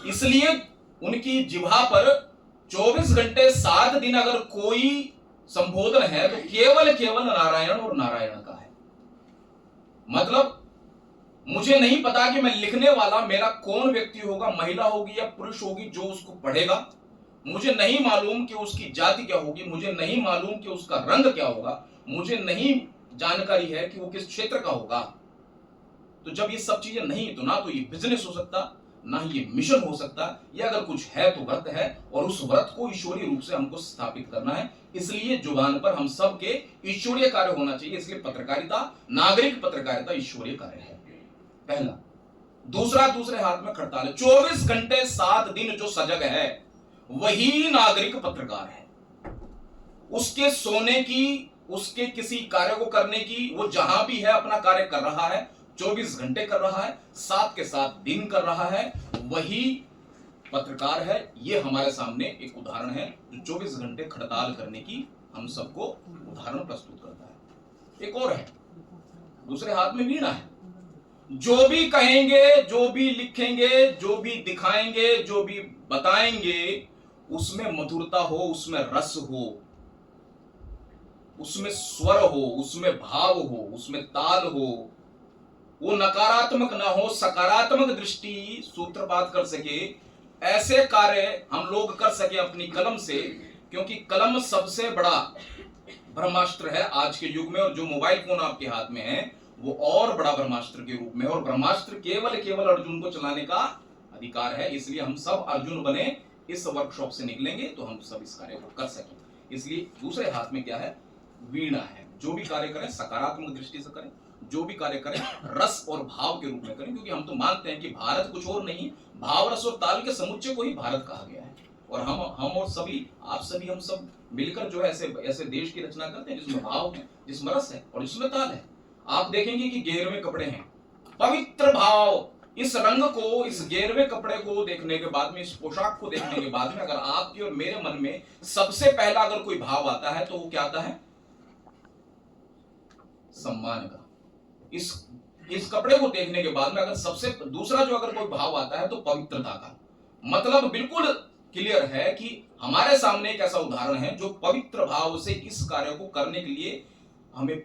इसलिए उनकी जिह्वा पर 24 घंटे 7 दिन अगर कोई संबोधन है तो केवल केवल नारायण और नारायण का है। मतलब मुझे नहीं पता कि मैं लिखने वाला मेरा कौन व्यक्ति होगा, महिला होगी या पुरुष होगी जो उसको पढ़ेगा। मुझे नहीं मालूम कि उसकी जाति क्या होगी, मुझे नहीं मालूम कि उसका रंग क्या होगा, मुझे नहीं जानकारी है कि वो किस क्षेत्र का होगा। तो जब ये सब चीजें नहीं, तो ना तो ये बिजनेस हो सकता, ना ही ये मिशन हो सकता। ये अगर कुछ है तो व्रत है, और उस व्रत को ईश्वरीय रूप से हमको स्थापित करना है। इसलिए जुबान पर हम सब के ईश्वरीय कार्य होना चाहिए। इसलिए पत्रकारिता, नागरिक पत्रकारिता ईश्वरीय कार्य है, पहला। दूसरा, दूसरे हाथ में खड़ताल है। 24 घंटे 7 दिन जो सजग है वही नागरिक पत्रकार है। उसके सोने की, उसके किसी कार्य को करने की, वो जहां भी है अपना कार्य कर रहा है, 24 घंटे कर रहा है, 7 के 7 दिन कर रहा है, वही पत्रकार है। ये हमारे सामने एक उदाहरण है जो 24 घंटे खड़ताल करने की हम सबको उदाहरण प्रस्तुत करता है। एक और है, दूसरे हाथ में वीणा है। जो भी कहेंगे, जो भी लिखेंगे, जो भी दिखाएंगे, जो भी बताएंगे, उसमें मधुरता हो, उसमें रस हो, उसमें स्वर हो, उसमें भाव हो, उसमें ताल हो। वो नकारात्मक ना हो, सकारात्मक दृष्टि सूत्रपात कर सके। ऐसे कार्य हम लोग कर सके अपनी कलम से, क्योंकि कलम सबसे बड़ा ब्रह्मास्त्र है आज के युग में। और जो मोबाइल फोन आपके हाथ में है वो और बड़ा ब्रह्मास्त्र के रूप में, और ब्रह्मास्त्र केवल केवल अर्जुन को चलाने का अधिकार है। इसलिए हम सब अर्जुन बने, इस वर्कशॉप से निकलेंगे तो हम सब इस कार्य को कर सकें। इसलिए दूसरे हाथ में क्या है? वीणा है। जो भी कार्य करें सकारात्मक दृष्टि से करें, जो भी कार्य करें रस और भाव के रूप में करें, क्योंकि हम तो मानते हैं कि भारत कुछ और नहीं, भाव, रस और ताल के समुच्चय को ही भारत कहा गया है। और हम और सभी, आप सभी, हम सब मिलकर जो है ऐसे देश की रचना करते हैं जिसमें भाव है, जिसमें रस है और जिसमें ताल है। आप देखेंगे कि गेरुए कपड़े हैं, पवित्र भाव। इस रंग को, इस गेरुए कपड़े को देखने के बाद में, इस पोशाक को देखने के बाद में, अगर आपके और मेरे मन में सबसे पहला अगर कोई भाव आता है तो वो क्या आता है? सम्मान का। इस कपड़े को देखने के बाद में अगर सबसे दूसरा जो अगर कोई भाव आता है तो पवित्रता का। मतलब बिल्कुल क्लियर है कि हमारे सामने एक ऐसा उदाहरण है जो पवित्र भाव से इस कार्य को करने के लिए हमें